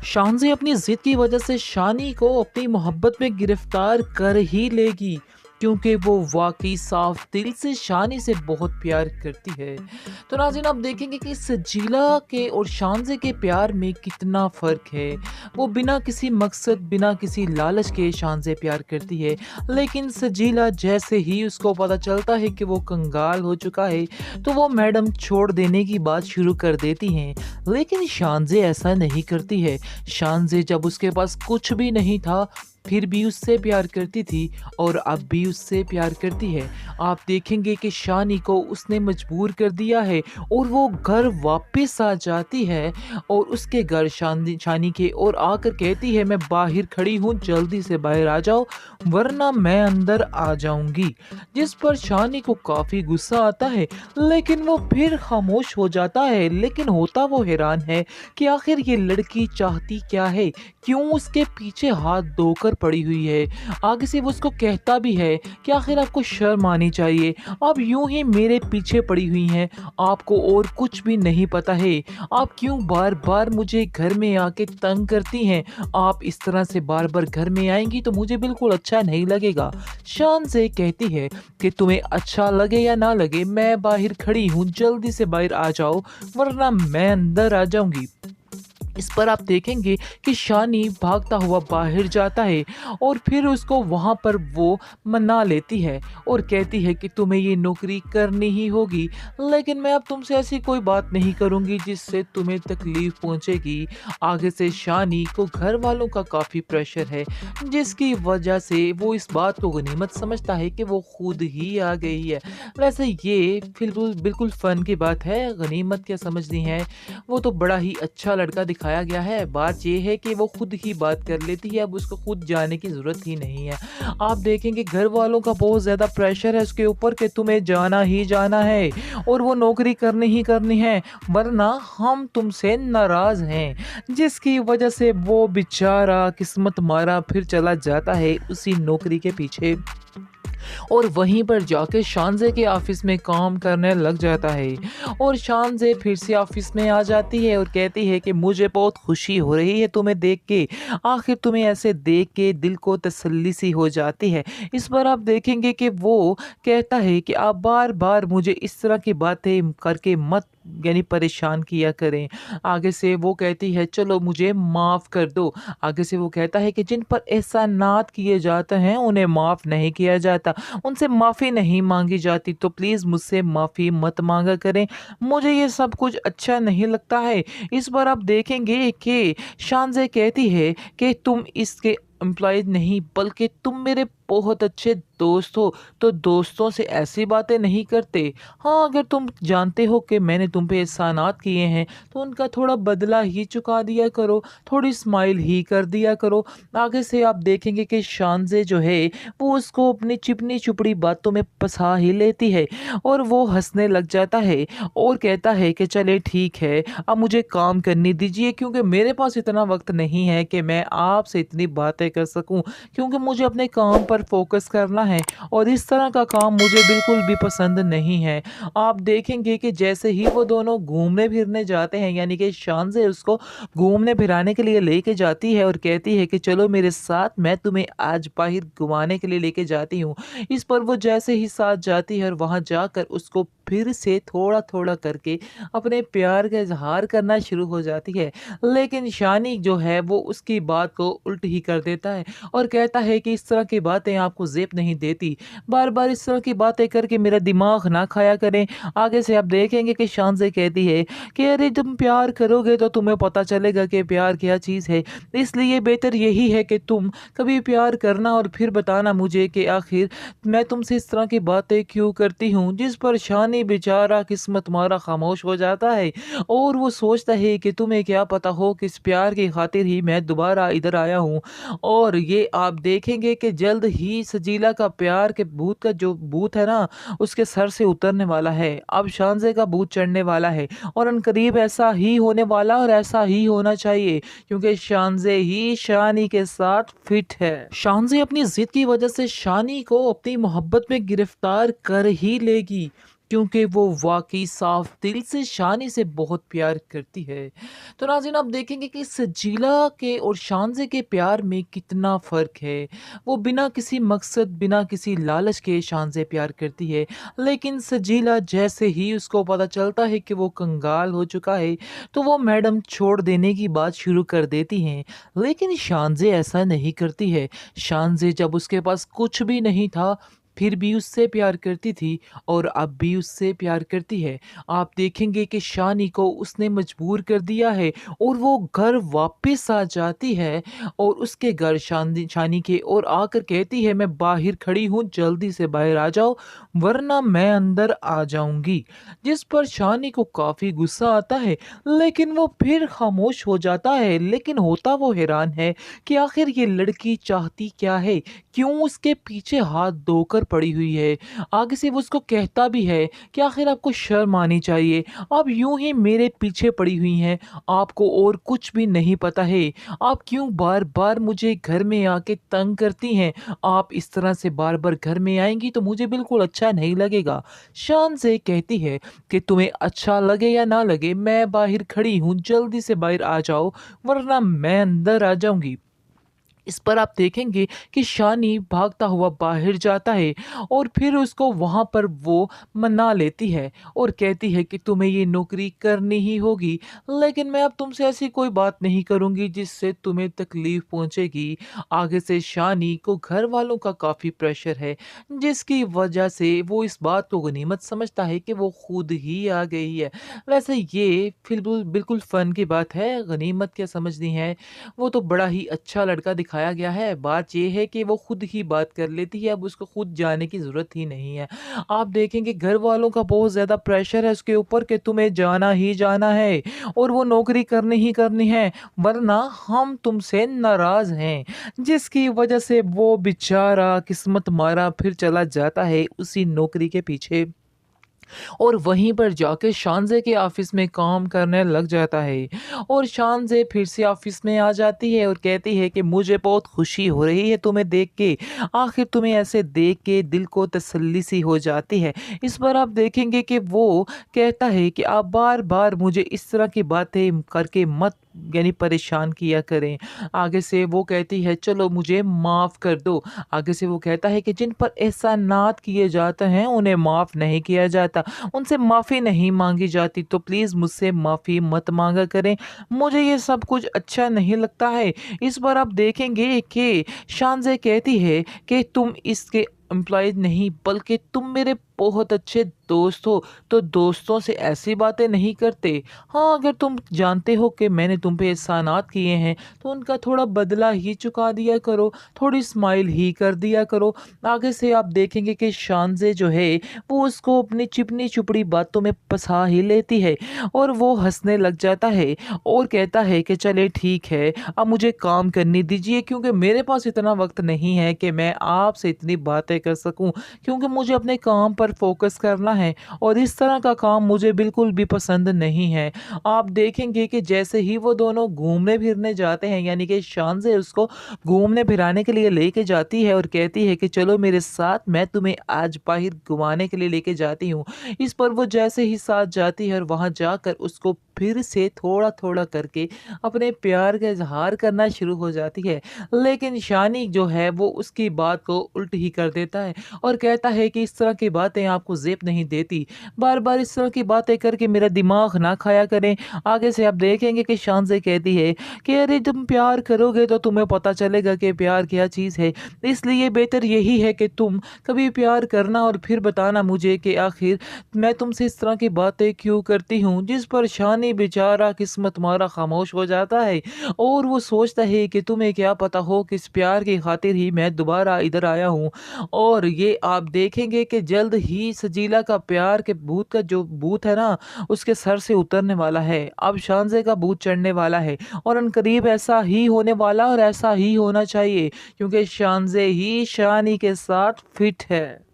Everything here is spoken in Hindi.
शानज़ी अपनी ज़िद की वजह से शानी को अपनी मोहब्बत में गिरफ्तार कर ही लेगी, क्योंकि वो वाकई साफ दिल से शानी से बहुत प्यार करती है। तो नाज़रीन, आप देखेंगे कि सजीला के और शानज़ी के प्यार में कितना फ़र्क है। वो बिना किसी मकसद, बिना किसी लालच के शान से प्यार करती है, लेकिन सजीला जैसे ही उसको पता चलता है कि वो कंगाल हो चुका है, तो वो मैडम छोड़ देने की बात शुरू कर देती हैं। लेकिन शानज़ी ऐसा नहीं करती है। शानज़ी जब उसके पास कुछ भी नहीं था, फिर भी उससे प्यार करती थी और अब भी उससे प्यार करती है। आप देखेंगे कि शानी को उसने मजबूर कर दिया है और वो घर वापस आ जाती है और उसके घर शानी के और आकर कहती है, मैं बाहर खड़ी हूँ, जल्दी से बाहर आ जाओ वरना मैं अंदर आ जाऊंगी। जिस पर शानी को काफ़ी गुस्सा आता है, लेकिन वो फिर खामोश हो जाता है। लेकिन होता वो हैरान है कि आखिर ये लड़की चाहती क्या है, क्यों उसके पीछे हाथ धोकर पड़ी हुई है। आगे से वो उसको कहता भी है कि आखिर आपको शर्म आनी चाहिए, आप यूं ही मेरे पीछे पड़ी हुई हैं, आपको और कुछ भी नहीं पता है, आप क्यों बार बार मुझे घर में आके तंग करती हैं, आप इस तरह से बार बार घर में आएंगी तो मुझे बिल्कुल अच्छा नहीं लगेगा। शान से कहती है कि तुम्हें अच्छा लगे या ना लगे, मैं बाहर खड़ी हूँ, जल्दी से बाहर आ जाओ वरना मैं अंदर आ जाऊंगी। इस पर आप देखेंगे कि शानी भागता हुआ बाहर जाता है और फिर उसको वहाँ पर वो मना लेती है और कहती है कि तुम्हें ये नौकरी करनी ही होगी, लेकिन मैं अब तुमसे ऐसी कोई बात नहीं करूँगी जिससे तुम्हें तकलीफ़ पहुँचेगी। आगे से शानी को घर वालों का काफ़ी प्रेशर है, जिसकी वजह से वो इस बात को गनीमत समझता है कि वो खुद ही आ गई है। वैसे ये बिल्कुल बिल्कुल फ़न की बात है, गनीमत क्या समझनी है, वो तो बड़ा ही अच्छा लड़का दिखाया गया है। बात ये है कि वो खुद ही बात कर लेती है, अब उसको खुद जाने की ज़रूरत ही नहीं है। आप देखेंगे घर वालों का बहुत ज़्यादा प्रेशर है उसके ऊपर कि तुम्हें जाना ही जाना है और वो नौकरी करनी ही करनी है, वरना हम तुमसे नाराज़ हैं। जिसकी वजह से वो बेचारा किस्मत मारा फिर चला जाता है उसी नौकरी के पीछे और वहीं पर जाके शानज़े के ऑफ़िस में काम करने लग जाता है और शानज़े फिर से ऑफ़िस में आ जाती है और कहती है कि मुझे बहुत खुशी हो रही है तुम्हें देख के। आखिर तुम्हें ऐसे देख के दिल को तसल्ली सी हो जाती है। इस पर आप देखेंगे कि वो कहता है कि आप बार-बार मुझे इस तरह की बातें करके मत यानी परेशान किया करें। आगे से वो कहती है चलो मुझे माफ़ कर दो। आगे से वो कहता है कि जिन पर एहसानात किए जाते हैं उन्हें माफ़ नहीं किया जाता, उनसे माफ़ी नहीं माँगी जाती, तो प्लीज़ मुझसे माफ़ी मत माँगा करें। मुझे ये सब कुछ अच्छा नहीं लगता है। इस बार आप देखेंगे कि शानज़े कहती है कि तुम इसके एम्प्लॉयी नहीं बल्कि तुम मेरे बहुत अच्छे दोस्त हो, तो दोस्तों से ऐसी बातें नहीं करते। हाँ, अगर तुम जानते हो कि मैंने तुम पे एहसानात किए हैं, तो उनका थोड़ा बदला ही चुका दिया करो, थोड़ी स्माइल ही कर दिया करो। आगे से आप देखेंगे कि शानज़े जो है, वो उसको अपनी चिपनी-चुपड़ी बातों में फँसा ही लेती है और वो हँसने लग जाता है और कहता है कि चलिए ठीक है, अब मुझे काम करने दीजिए क्योंकि मेरे पास इतना वक़्त नहीं है कि मैं आपसे इतनी बातें कर सकूँ, क्योंकि मुझे अपने काम पर फ़ोकस करना है और इस तरह का काम मुझे बिल्कुल भी पसंद नहीं है। आप देखेंगे कि जैसे ही वो दोनों घूमने-फिरने जाते हैं, यानी कि शानज़े उसको घूमने-फिराने के लिए लेके जाती है और कहती है कि चलो मेरे साथ, मैं तुम्हें आज बाहर घुमाने के लिए लेके जाती हूँ। इस पर वो जैसे ही साथ जाती है और वहाँ जाकर उसको फिर से थोड़ा-थोड़ा करके अपने प्यार का इज़हार करना शुरू हो जाती है। लेकिन शानी जो है वो उसकी बात को उल्ट ही कर देता है और कहता है कि इस तरह की बातें आपको ज़ेब नहीं देती। बार-बार इस तरह की बातें करके मेरा दिमाग ना खाया करें। आगे से आप देखेंगे कि शान से कहती है कि अरे तुम प्यार करोगे तो तुम्हें पता चलेगा कि प्यार क्या चीज़ है। इसलिए बेहतर यही है कि तुम कभी प्यार करना और फिर बताना मुझे कि आखिर मैं तुमसे इस तरह की बातें क्यों करती हूँ। जिस पर शानी बेचारा किस्मत मारा खामोश हो जाता है और वो सोचता है कि तुम्हें क्या पता हो कि इस प्यार की खातिर ही मैं दोबारा इधर आया हूँ। और ये आप देखेंगे कि जल्द ही सजीला का प्यार के भूत का जो भूत है ना, उसके सर से उतरने वाला है। अब शानज़े का भूत चढ़ने वाला है और अनकरीब ऐसा ही होने वाला और ऐसा ही होना चाहिए, क्योंकि शानज़े ही शानी के साथ फिट है। शानज़े अपनी ज़िद की वजह से शानी को अपनी मोहब्बत में गिरफ्तार कर ही लेगी, क्योंकि वो वाक़ई साफ़ दिल से शानी से बहुत प्यार करती है। तो नाज़रीन आप देखेंगे कि सजीला के और शानज़े के प्यार में कितना फ़र्क है। वो बिना किसी मकसद, बिना किसी लालच के शान से प्यार करती है। लेकिन सजीला जैसे ही उसको पता चलता है कि वो कंगाल हो चुका है, तो वो मैडम छोड़ देने की बात शुरू कर देती हैं। लेकिन शानज़े ऐसा नहीं करती है। शानज़े जब उसके पास कुछ भी नहीं था, फिर भी उससे प्यार करती थी और अब भी उससे प्यार करती है। आप देखेंगे कि शानी को उसने मजबूर कर दिया है और वो घर वापस आ जाती है और उसके घर शानी के और आकर कहती है, मैं बाहर खड़ी हूँ, जल्दी से बाहर आ जाओ वरना मैं अंदर आ जाऊंगी। जिस पर शानी को काफी गुस्सा आता है, लेकिन वो फिर खामोश हो जाता है। लेकिन होता वो हैरान है कि आखिर ये लड़की चाहती क्या है, क्यों उसके पीछे हाथ धोकर पड़ी हुई है। आगे से वो उसको कहता भी है कि आखिर आपको शर्म आनी चाहिए, आप यूं ही मेरे पीछे पड़ी हुई हैं, आपको और कुछ भी नहीं पता है, आप क्यों बार बार मुझे घर में आके तंग करती हैं, आप इस तरह से बार बार घर में आएंगी तो मुझे बिल्कुल अच्छा नहीं लगेगा। शान से कहती है कि तुम्हें अच्छा लगे या ना लगे, मैं बाहर खड़ी हूँ, जल्दी से बाहर आ जाओ वरना मैं अंदर आ जाऊंगी। इस पर आप देखेंगे कि शानी भागता हुआ बाहर जाता है और फिर उसको वहाँ पर वो मना लेती है और कहती है कि तुम्हें ये नौकरी करनी ही होगी, लेकिन मैं अब तुमसे ऐसी कोई बात नहीं करूँगी जिससे तुम्हें तकलीफ़ पहुँचेगी। आगे से शानी को घर वालों का काफ़ी प्रेशर है, जिसकी वजह से वो इस बात को गनीमत समझता है कि वो खुद ही आ गई है। वैसे ये बिल्कुल बिल्कुल फ़न की बात है, गनीमत क्या समझनी है, वो तो बड़ा ही अच्छा लड़का दिखाया गया है। बात ये है कि वो खुद ही बात कर लेती है, अब उसको खुद जाने की ज़रूरत ही नहीं है। आप देखेंगे घर वालों का बहुत ज़्यादा प्रेशर है उसके ऊपर कि तुम्हें जाना ही जाना है और वो नौकरी करनी ही करनी है, वरना हम तुमसे नाराज़ हैं। जिसकी वजह से वो बेचारा किस्मत मारा फिर चला जाता है उसी नौकरी के पीछे और वहीं पर जाके शानज़े के ऑफ़िस में काम करने लग जाता है और शानज़े फिर से ऑफ़िस में आ जाती है और कहती है कि मुझे बहुत खुशी हो रही है तुम्हें देख के। आखिर तुम्हें ऐसे देख के दिल को तसल्ली सी हो जाती है। इस पर आप देखेंगे कि वो कहता है कि आप बार-बार मुझे इस तरह की बातें करके मत यानी परेशान किया करें। आगे से वो कहती है चलो मुझे माफ़ कर दो। आगे से वो कहता है कि जिन पर एहसानात किए जाते हैं उन्हें माफ़ नहीं किया जाता, उनसे माफ़ी नहीं माँगी जाती, तो प्लीज़ मुझसे माफ़ी मत माँगा करें। मुझे ये सब कुछ अच्छा नहीं लगता है। इस बार आप देखेंगे कि शानज़े कहती है कि तुम इसके एम्प्लॉयी नहीं बल्कि तुम मेरे बहुत अच्छे दोस्त हो, तो दोस्तों से ऐसी बातें नहीं करते। हाँ, अगर तुम जानते हो कि मैंने तुम पे एहसानात किए हैं, तो उनका थोड़ा बदला ही चुका दिया करो, थोड़ी स्माइल ही कर दिया करो। आगे से आप देखेंगे कि शानज़े जो है, वो उसको अपनी चिपनी-चुपड़ी बातों में फँसा ही लेती है और वो हँसने लग जाता है और कहता है कि चलिए ठीक है, अब मुझे काम करने दीजिए क्योंकि मेरे पास इतना वक़्त नहीं है कि मैं आपसे इतनी बातें कर सकूँ, क्योंकि मुझे अपने काम पर फ़ोकस करना है और इस तरह का काम मुझे बिल्कुल भी पसंद नहीं है। आप देखेंगे कि जैसे ही वो दोनों घूमने-फिरने जाते हैं, यानी कि शानज़े उसको घूमने-फिराने के लिए लेके जाती है और कहती है कि चलो मेरे साथ, मैं तुम्हें आज बाहर घुमाने के लिए लेके जाती हूँ। इस पर वो जैसे ही साथ जाती है और वहाँ जाकर उसको फिर से थोड़ा-थोड़ा करके अपने प्यार का इज़हार करना शुरू हो जाती है। लेकिन शानी जो है वो उसकी बात को उल्ट ही कर देता है और कहता है कि इस तरह की बातें आपको ज़ेब नहीं देती। बार-बार इस तरह की बातें करके मेरा दिमाग ना खाया करें। आगे से आप देखेंगे कि शान से कहती है कि अरे तुम प्यार करोगे तो तुम्हें पता चलेगा कि प्यार क्या चीज़ है। इसलिए बेहतर यही है कि तुम कभी प्यार करना और फिर बताना मुझे कि आखिर मैं तुमसे इस तरह की बातें क्यों करती हूँ। जिस पर शानी बेचारा किस्मत मारा खामोश हो जाता है और वो सोचता है कि तुम्हें क्या पता हो किस प्यार की खातिर ही मैं दोबारा इधर आया हूँ। और ये आप देखेंगे कि जल्द ही सजीला का प्यार के भूत का जो भूत है ना, उसके सर से उतरने वाला है। अब शानज़े का भूत चढ़ने वाला है और अनकरीब ऐसा ही होने वाला और ऐसा ही होना चाहिए क्योंकि शानज़े ही शानी के साथ फिट है।